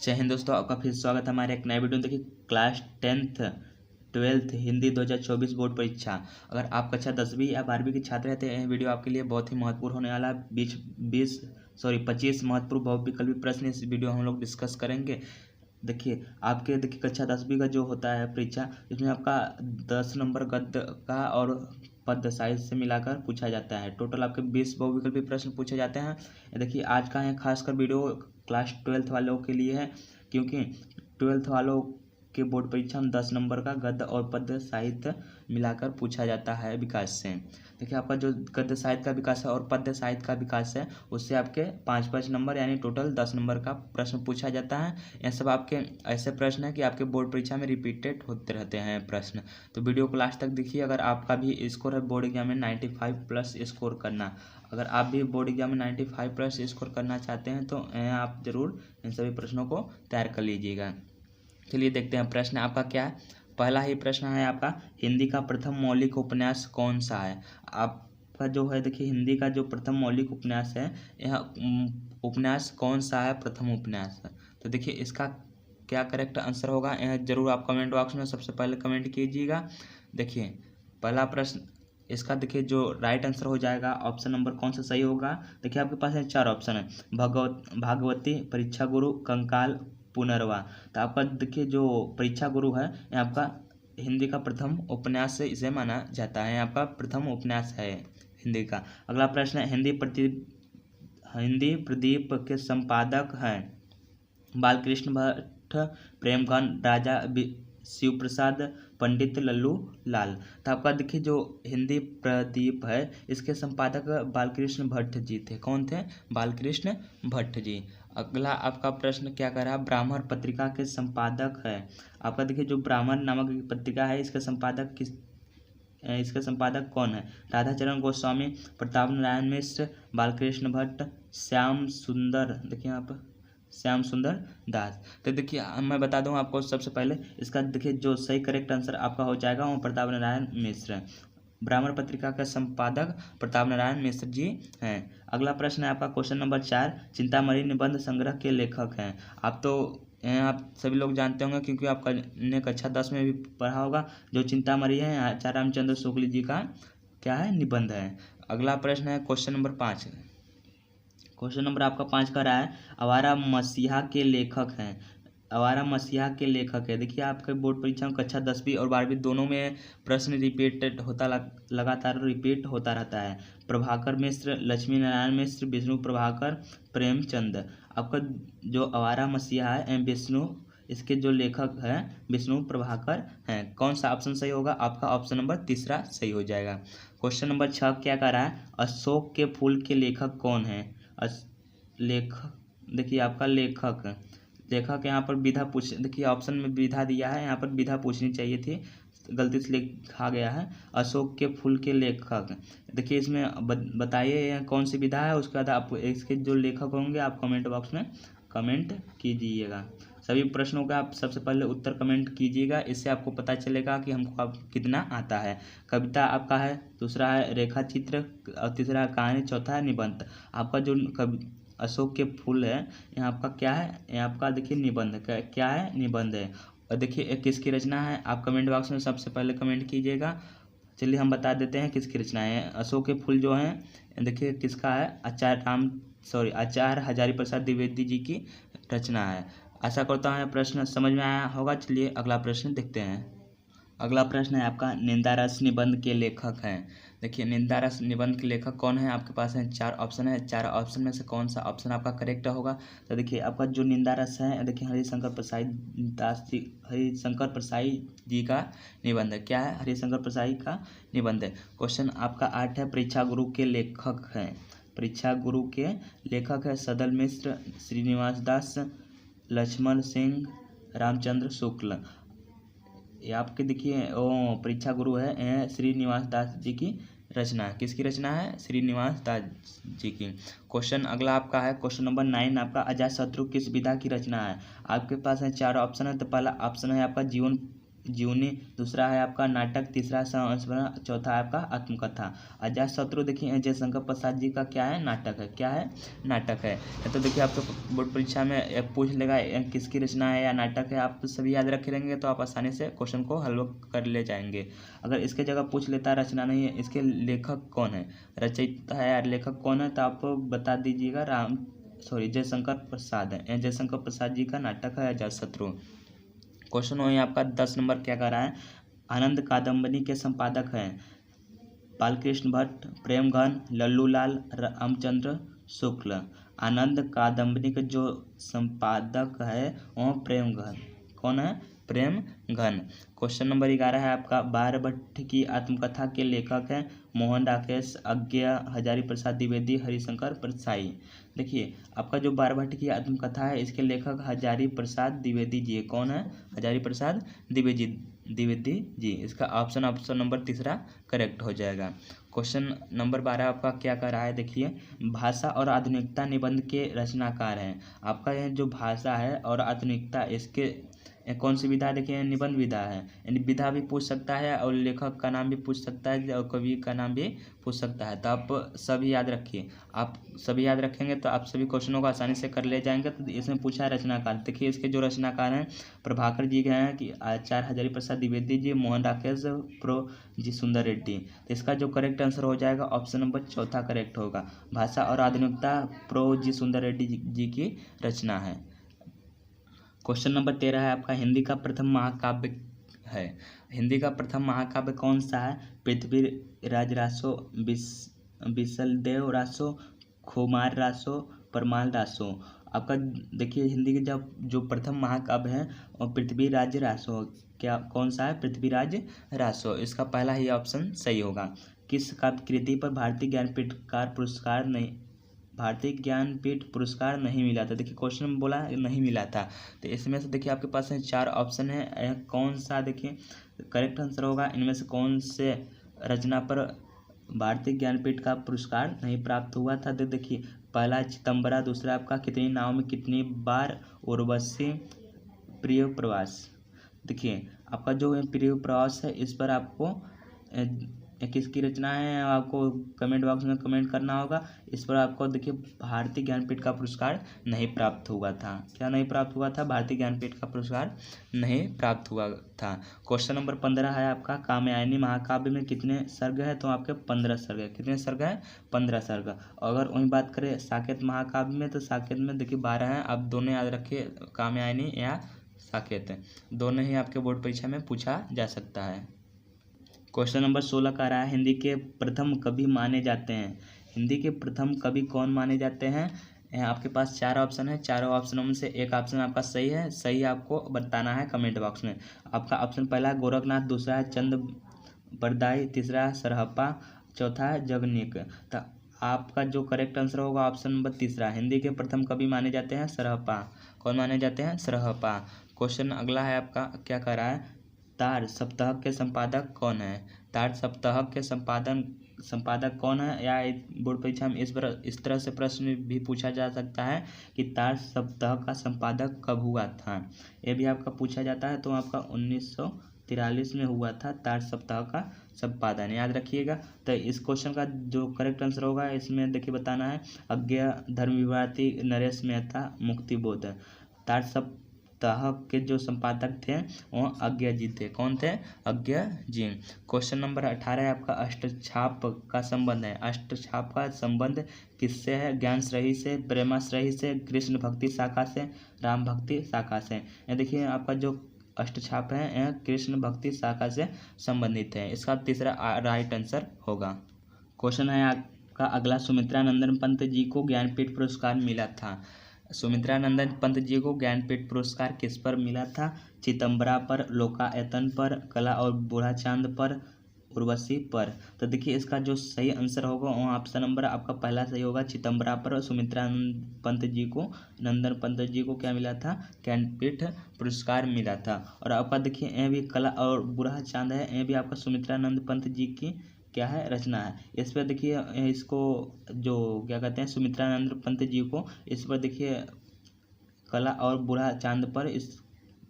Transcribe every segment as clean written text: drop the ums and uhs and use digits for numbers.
जय हिंद दोस्तों, आपका फिर स्वागत है हमारे एक नए वीडियो में। देखिए, class 10th 12th Hindi 2024 board परीक्षा। अगर आप कक्षा 10वीं या 12वीं के छात्र हैं तो यह वीडियो आपके लिए बहुत ही महत्वपूर्ण होने वाला है। 25 महत्वपूर्ण बहुविकल्पी प्रश्न इस वीडियो हम लोग डिस्कस करेंगे। देखिए कक्षा 10वीं का जो होता है परीक्षा, इसमें आपका 10 नंबर गद्य का और पद्य साहित्य से मिलाकर पूछा जाता है। टोटल आपके 20 बहुविकल्पी प्रश्न पूछे जाते हैं। देखिए, आज का है खासकर वीडियो क्लास 12th वालों के लिए है, क्योंकि 12th वालों के बोर्ड परीक्षा में 10 नंबर का गद्य और पद्य साहित्य मिलाकर पूछा जाता है विकास से। देखिए, आपका जो गद्य साहित्य का विकास है और पद्य साहित्य का विकास है, उससे आपके 5-5 नंबर यानी टोटल 10 नंबर का प्रश्न पूछा जाता है। यह सब आपके ऐसे प्रश्न है कि आपके बोर्ड परीक्षा में रिपीटेड होते रहते हैं प्रश्न। तो वीडियो को लास्ट तक देखिए। अगर आपका भी स्कोर है बोर्ड एग्जाम में 95+ स्कोर करना, अगर आप भी बोर्ड एग्जाम में 95+ स्कोर करना चाहते हैं तो आप ज़रूर इन सभी प्रश्नों को तैयार कर लीजिएगा। चलिए देखते हैं प्रश्न आपका क्या है। पहला ही प्रश्न है आपका, हिंदी का प्रथम मौलिक उपन्यास कौन सा है। आपका जो है, देखिए, हिंदी का जो प्रथम मौलिक उपन्यास है, यह उपन्यास कौन सा है, प्रथम उपन्यास है। तो देखिए, इसका क्या करेक्ट आंसर होगा, यह जरूर आप कमेंट बॉक्स में सबसे पहले कमेंट कीजिएगा। देखिए, पहला प्रश्न इसका, देखिए, जो राइट आंसर हो जाएगा, ऑप्शन नंबर कौन सा सही होगा। देखिए, आपके पास है 4 ऑप्शन है, भागवती, परीक्षा गुरु, कंकाल, पुनर्वा। तो आपका देखिए जो परीक्षा गुरु है, ये आपका हिंदी का प्रथम उपन्यास से इसे माना जाता है, आपका प्रथम उपन्यास है हिंदी का। अगला प्रश्न है, हिंदी प्रदीप के संपादक हैं बालकृष्ण भट्ट, प्रेमगन, राजा शिव प्रसाद, पंडित लल्लू लाल। तो आपका देखिए जो हिंदी प्रदीप है, इसके संपादक बालकृष्ण भट्ट जी थे। कौन थे? बालकृष्ण भट्ट जी। अगला आपका प्रश्न क्या कर रहा है, ब्राह्मण पत्रिका के संपादक है। आपका देखिए जो ब्राह्मण नामक पत्रिका है, इसके संपादक कौन है? राधाचरण गोस्वामी, प्रताप नारायण मिश्र, बालकृष्ण भट्ट, श्याम सुंदर। देखिए यहाँ पर श्याम सुंदर दास। तो देखिए, मैं बता दूं आपको सबसे पहले, इसका देखिए जो सही करेक्ट आंसर आपका हो जाएगा वो प्रताप नारायण मिश्र। ब्राह्मण पत्रिका का संपादक प्रताप नारायण मिश्र जी हैं। अगला प्रश्न है आपका क्वेश्चन नंबर 4, चिंतामणि निबंध संग्रह के लेखक हैं। आप सभी लोग जानते होंगे, क्योंकि आपने कक्षा 10 में भी पढ़ा होगा। जो चिंतामणि है, आचार्य रामचंद्र शुक्ल जी का क्या है, निबंध है। अगला प्रश्न है क्वेश्चन नंबर 5। क्वेश्चन नंबर आपका 5 का रहा है, आवारा मसीहा के लेखक हैं। आवारा मसीहा के लेखक है। देखिए, आपके बोर्ड परीक्षा में कक्षा 10वीं और 12वीं दोनों में प्रश्न रिपीटेड होता लगातार रिपीट होता रहता है। प्रभाकर मिश्र, लक्ष्मी नारायण मिश्र, विष्णु प्रभाकर, प्रेमचंद। आपका जो आवारा मसीहा है, विष्णु, इसके जो लेखक हैं विष्णु प्रभाकर हैं। कौन सा ऑप्शन सही होगा? आपका ऑप्शन नंबर 3 सही हो जाएगा। क्वेश्चन नंबर 6 क्या कर रहा है, अशोक के फूल के लेखक कौन है। लेखक, देखिए आपका लेखक यहाँ पर विधा पूछ, देखिए ऑप्शन में विधा दिया है, यहाँ पर विधा पूछनी चाहिए थी, गलती से लिखा गया है। अशोक के फूल के लेखक, देखिए इसमें बताइए कौन सी विधा है। उसके बाद आप इसके जो लेखक होंगे आप कमेंट बॉक्स में कमेंट कीजिएगा। सभी प्रश्नों का आप सबसे पहले उत्तर कमेंट कीजिएगा, इससे आपको पता चलेगा कि हमको अब कितना आता है। कविता आपका है, दूसरा है रेखा चित्र, और तीसरा है कहानी, चौथा है निबंध। आपका जो अशोक के फूल है, यहाँ आपका क्या है, यहाँ आपका देखिए निबंध क्या है, निबंध है। और देखिए किसकी रचना है, आप कमेंट बॉक्स में सबसे पहले कमेंट कीजिएगा। चलिए हम बता देते हैं किसकी रचना है। अशोक के फूल जो हैं, देखिए किसका है, आचार्य हजारी प्रसाद द्विवेदी जी की रचना है। आशा करता हूँ प्रश्न समझ में आया होगा। चलिए अगला प्रश्न देखते हैं। अगला प्रश्न है आपका, निंदा रस निबंध के लेखक हैं। देखिए, निंदा रस निबंध के लेखक कौन है, आपके पास है 4 ऑप्शन है। 4 ऑप्शन में से कौन सा ऑप्शन आपका करेक्ट होगा। तो देखिए, आपका जो निंदा रस है, देखिए हरिशंकर प्रसाई जी का निबंध है। क्या है, हरिशंकर प्रसाई का निबंध है। क्वेश्चन आपका 8 है, परीक्षा गुरु के लेखक हैं। परीक्षा गुरु के लेखक है सदल मिश्र, श्रीनिवास दास, लक्ष्मण सिंह, रामचंद्र शुक्ल। ये आपके देखिए परीक्षा गुरु है श्रीनिवास दास जी की रचना। किसकी रचना है? श्रीनिवास दास जी की। क्वेश्चन अगला आपका है क्वेश्चन नंबर 9 आपका, अजातशत्रु किस विधा की रचना है। आपके पास है 4 ऑप्शन है। तो पहला ऑप्शन है आपका जीवन जीवनी, दूसरा है आपका नाटक, तीसरा संस्मरण, चौथा है आपका आत्मकथा। अजातशत्रु देखिए जयशंकर प्रसाद जी का क्या है, नाटक है। क्या है, नाटक है। तो देखिए आपको बोर्ड परीक्षा में पूछ लेगा किसकी रचना है या नाटक है, आप सभी याद रखे रहेंगे तो आप आसानी से क्वेश्चन को हल कर ले जाएंगे। अगर इसके जगह पूछ लेता रचना नहीं है, इसके लेखक कौन है, रचयिता है या लेखक कौन है, तो आप बता दीजिएगा जयशंकर प्रसाद है। जयशंकर प्रसाद जी का नाटक है अजातशत्रु। क्वेश्चन वही आपका 10 नंबर क्या कर रहा है, आनंद कादम्बनी के संपादक हैं बालकृष्ण भट्ट, प्रेमघन, लल्लूलाल, रामचंद्र शुक्ल। आनंद कादम्बनी के जो संपादक है वो प्रेमघन, कौन है, प्रेमघन। क्वेश्चन नंबर 11 है आपका, बारभट्ट की आत्मकथा के लेखक हैं मोहन राकेश, अज्ञा, हजारी प्रसाद द्विवेदी, हरिशंकर परसाई। देखिए आपका जो बारभट्ट की आत्मकथा है इसके लेखक हजारी प्रसाद द्विवेदी जी है। कौन है, हजारी प्रसाद द्विवेदी जी। इसका ऑप्शन नंबर तीसरा करेक्ट हो जाएगा। क्वेश्चन नंबर 12 आपका क्या कर रहा है, देखिए भाषा और आधुनिकता निबंध के रचनाकार हैं। आपका यह जो भाषा है और आधुनिकता, इसके कौन सी विधा है, देखिए निबंध विधा है, यानी विधा भी पूछ सकता है और लेखक का नाम भी पूछ सकता है और कवि का नाम भी पूछ सकता है। तो आप सभी याद रखिए, आप सभी याद रखेंगे तो आप सभी क्वेश्चनों को आसानी से कर ले जाएंगे। तो इसमें पूछा है रचनाकार, देखिए इसके जो रचनाकार हैं प्रभाकर जी के हैं कि आचार्य हजारी प्रसाद द्विवेदी जी, मोहन राकेश, प्रो जी सुंदर रेड्डी। तो इसका जो करेक्ट आंसर हो जाएगा ऑप्शन नंबर चौथा करेक्ट होगा। भाषा और आधुनिकता प्रो जी सुंदर रेड्डी जी की रचना है। क्वेश्चन नंबर 13 है आपका, हिंदी का प्रथम महाकाव्य है। हिंदी का प्रथम महाकाव्य कौन सा है, पृथ्वीराज रासो, बिसलदेव रासो, खुमार रासो, परमाल रासो। आपका देखिए हिंदी के जब जो प्रथम महाकाव्य है और पृथ्वीराज रासो, क्या कौन सा है, पृथ्वीराज रासो। इसका पहला ही ऑप्शन सही होगा। किस काव्य कृति पर भारतीय ज्ञानपीठ पुरस्कार नहीं मिला था, देखिए क्वेश्चन में बोला नहीं मिला था। तो इसमें से देखिए आपके पास 4 ऑप्शन है, कौन सा देखिए करेक्ट आंसर होगा, इनमें से कौन से रचना पर भारतीय ज्ञानपीठ का पुरस्कार नहीं प्राप्त हुआ था। तो देखिए पहला चिदंबरा, दूसरा आपका कितनी नाव में कितनी बार, उर्वशी, प्रिय प्रवास। देखिए आपका जो प्रिय प्रवास है इस पर आपको किसकी रचना है आपको कमेंट बॉक्स में कमेंट करना होगा। इस पर आपको देखिए भारतीय ज्ञानपीठ का पुरस्कार नहीं प्राप्त हुआ था। क्या नहीं प्राप्त हुआ था, भारतीय ज्ञानपीठ का पुरस्कार नहीं प्राप्त हुआ था। क्वेश्चन नंबर 15 है आपका, कात्यायनी महाकाव्य में कितने सर्ग है, तो आपके 15 सर्ग है। कितने सर्ग है, 15 सर्ग। अगर वही बात करें साकेत महाकाव्य में, तो साकेत में देखिए 12 हैं। आप दोनों याद रखिए, कात्यायनी या साकेत, दोनों ही आपके बोर्ड परीक्षा में पूछा जा सकता है। क्वेश्चन नंबर 16 का रहा है, हिंदी के प्रथम कवि माने जाते हैं। हिंदी के प्रथम कवि कौन माने जाते हैं, आपके पास 4 ऑप्शन है। चारों ऑप्शनों में से एक ऑप्शन आपका सही है, सही आपको बताना है कमेंट बॉक्स में। आपका ऑप्शन पहला है गोरखनाथ, दूसरा है चंद बरदाई, तीसरा है सरहप्पा, चौथा है जगनीक। तो आपका जो करेक्ट आंसर होगा ऑप्शन नंबर तीसरा, हिंदी के प्रथम कवि माने जाते हैं सरहप्पा। कौन माने जाते हैं, सरहप्पा। क्वेश्चन अगला है आपका, क्या कह रहा है, तार सप्ताह के संपादक कौन है। तार सप्ताह के संपादक कौन है, या बोर्ड परीक्षा में इस तरह से प्रश्न भी पूछा जा सकता है कि तार सप्ताह का संपादक कब हुआ था। ये भी आपका पूछा जाता है। तो आपका 1943 में हुआ था तार सप्ताह का संपादन, याद रखिएगा। तो इस क्वेश्चन का जो करेक्ट आंसर होगा इसमें देखिए बताना है, अज्ञा, धर्मविभारती, नरेश मेहता, मुक्तिबोध। तार सप्ताह के जो संपादक थे वो अज्ञा जी थे। कौन थे, अज्ञा जी। क्वेश्चन नंबर 18 है आपका, अष्टछाप का संबंध है। अष्टछाप का संबंध किससे है, ज्ञानश्रयी से, प्रेमाश्रयी से, कृष्ण भक्ति शाखा से, राम भक्ति शाखा से। ये देखिए आपका जो अष्टछाप है यह कृष्ण भक्ति शाखा से संबंधित है। इसका तीसरा राइट आंसर होगा। क्वेश्चन है आपका अगला, सुमित्रा नंदन पंत जी को ज्ञानपीठ पुरस्कार मिला था। सुमित्रा नंदन पंत जी को ज्ञानपीठ पुरस्कार किस पर मिला था, चिदंबरा पर, लोकायतन पर, कला और बूढ़ा चांद पर, उर्वशी पर। तो देखिए इसका जो सही आंसर होगा वो ऑप्शन नंबर आपका पहला सही होगा, चिदंबरा पर सुमित्रा नंदन पंत जी को क्या मिला था, ज्ञानपीठ पुरस्कार मिला था। और आपका देखिए ये भी कला और बूढ़ा चांद है, ये भी आपका सुमित्रा नंद पंत जी की क्या है, रचना है। इस पर देखिए इसको जो क्या कहते हैं सुमित्रानंद पंत जी को, इस पर देखिए कला और बूढ़ा चांद पर, इस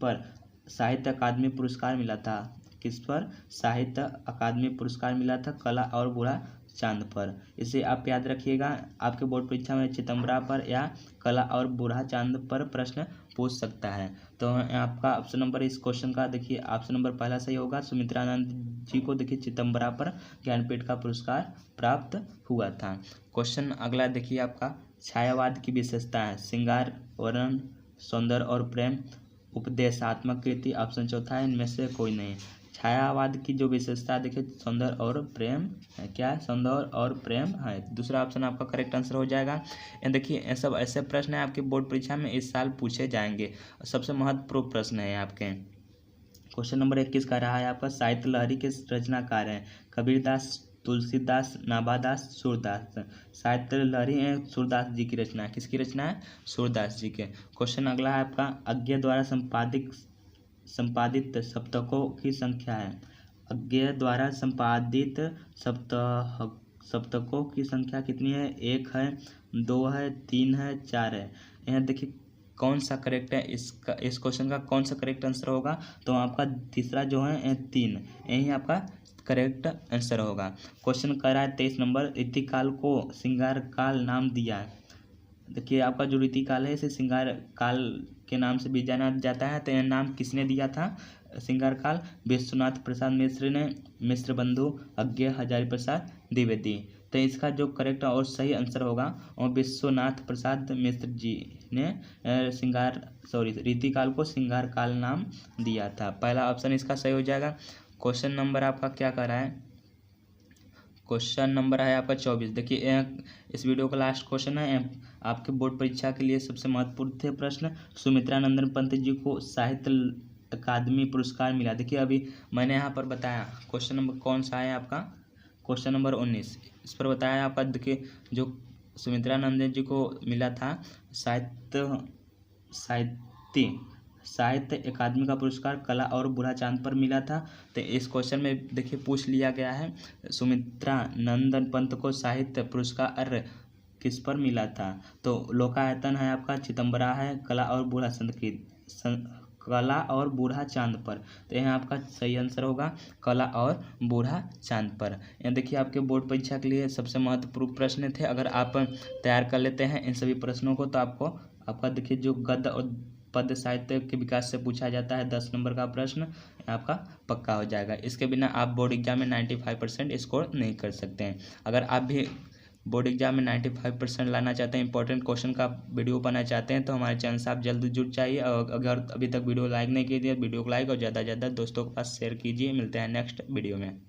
पर साहित्य अकादमी पुरस्कार मिला था? किस पर साहित्य अकादमी पुरस्कार मिला था? कला और बूढ़ा चांद पर। इसे आप याद रखिएगा, आपके बोर्ड परीक्षा में चितंबरा पर या कला और बूढ़ा चांद पर प्रश्न पूछ सकता है। तो आपका ऑप्शन नंबर इस क्वेश्चन का देखिए ऑप्शन नंबर पहला सही होगा। सुमित्रानंद जी को देखिए चितंबरा पर ज्ञानपीठ का पुरस्कार प्राप्त हुआ था। क्वेश्चन अगला देखिए आपका, छायावाद की विशेषता है? श्रृंगार, वर्णन, सौंदर्य और प्रेम, उपदेशात्मक कृति। ऑप्शन चौथा है इनमें से कोई नहीं। छायावाद की जो विशेषता देखिए सौंदर्य और प्रेम है। क्या है? सौंदर्य और प्रेम है। दूसरा ऑप्शन आपका करेक्ट आंसर हो जाएगा। ये देखिए ये सब ऐसे प्रश्न है आपके बोर्ड परीक्षा में इस साल पूछे जाएंगे। सबसे महत्वपूर्ण प्रश्न है आपके। क्वेश्चन नंबर 21 का रहा है आपका, साहित्य लहरी के रचनाकार हैं? कबीरदास, तुलसीदास, नाभादास, सूरदास। साहित्य लहरी सूरदास जी की रचना है। किसकी रचना है? सूरदास जी के। क्वेश्चन अगला है आपका, अज्ञे द्वारा संपादित सप्तकों की संख्या है? अज्ञे द्वारा संपादित सप्तकों की संख्या कितनी है? 1 है, 2 है, 3 है, 4 है। यहाँ देखिए कौन सा करेक्ट है, इसका इस क्वेश्चन का कौन सा करेक्ट आंसर होगा? तो आपका तीसरा जो है 3, यही आपका करेक्ट आंसर होगा। क्वेश्चन कर रहा है 23 नंबर, रीतिकाल को श्रृंगार काल नाम दिया है? देखिए आपका जो रीतिकाल है इसे श्रृंगार काल के नाम से भी जाना जाता है। तो यह नाम किसने दिया था श्रृंगार काल? विश्वनाथ प्रसाद मिश्र ने, मिश्र बंधु, अज्ञे, हजारी प्रसाद द्विवेदी। तो इसका जो करेक्ट और सही आंसर होगा और विश्वनाथ प्रसाद मिश्र जी ने रीतिकाल को श्रृंगार काल नाम दिया था। पहला ऑप्शन इसका सही हो जाएगा। क्वेश्चन नंबर आपका क्या कर रहा है? क्वेश्चन नंबर है आपका 24। देखिए इस वीडियो का लास्ट क्वेश्चन है आपके बोर्ड परीक्षा के लिए सबसे महत्वपूर्ण थे प्रश्न। सुमित्रानंदन पंत जी को साहित्य अकादमी पुरस्कार मिला। देखिए अभी मैंने यहाँ पर बताया क्वेश्चन नंबर कौन सा है आपका? क्वेश्चन नंबर 19 इस पर बताया आपका। देखिए जो सुमित्रानंदन जी को मिला था साहित्य अकादमी का पुरस्कार कला और बूढ़ा चांद पर मिला था। तो इस क्वेश्चन में देखिए पूछ लिया गया है सुमित्रानंदन पंत को साहित्य पुरस्कार किस पर मिला था? तो लोकायतन है आपका, चितंबरा है, कला और बूढ़ा चांद पर। तो यहाँ आपका सही आंसर होगा कला और बूढ़ा चांद पर। यहाँ देखिए आपके बोर्ड परीक्षा के लिए सबसे महत्वपूर्ण प्रश्न थे। अगर आप तैयार कर लेते हैं इन सभी प्रश्नों को तो आपका देखिए जो गद्य और पद्य साहित्य के विकास से पूछा जाता है 10 नंबर का प्रश्न आपका पक्का हो जाएगा। इसके बिना आप बोर्ड एग्जाम में 95% स्कोर नहीं कर सकते हैं। अगर आप भी बोर्ड एग्जाम में 95% लाना चाहते हैं, इंपॉर्टेंट क्वेश्चन का वीडियो बनाना चाहते हैं तो हमारे चैनल से आप जल्द जुड़ चाहिए। और अगर अभी तक वीडियो लाइक नहीं कीजिए वीडियो को लाइक और ज़्यादा से ज़्यादा दोस्तों के पास शेयर कीजिए। मिलते हैं नेक्स्ट वीडियो में।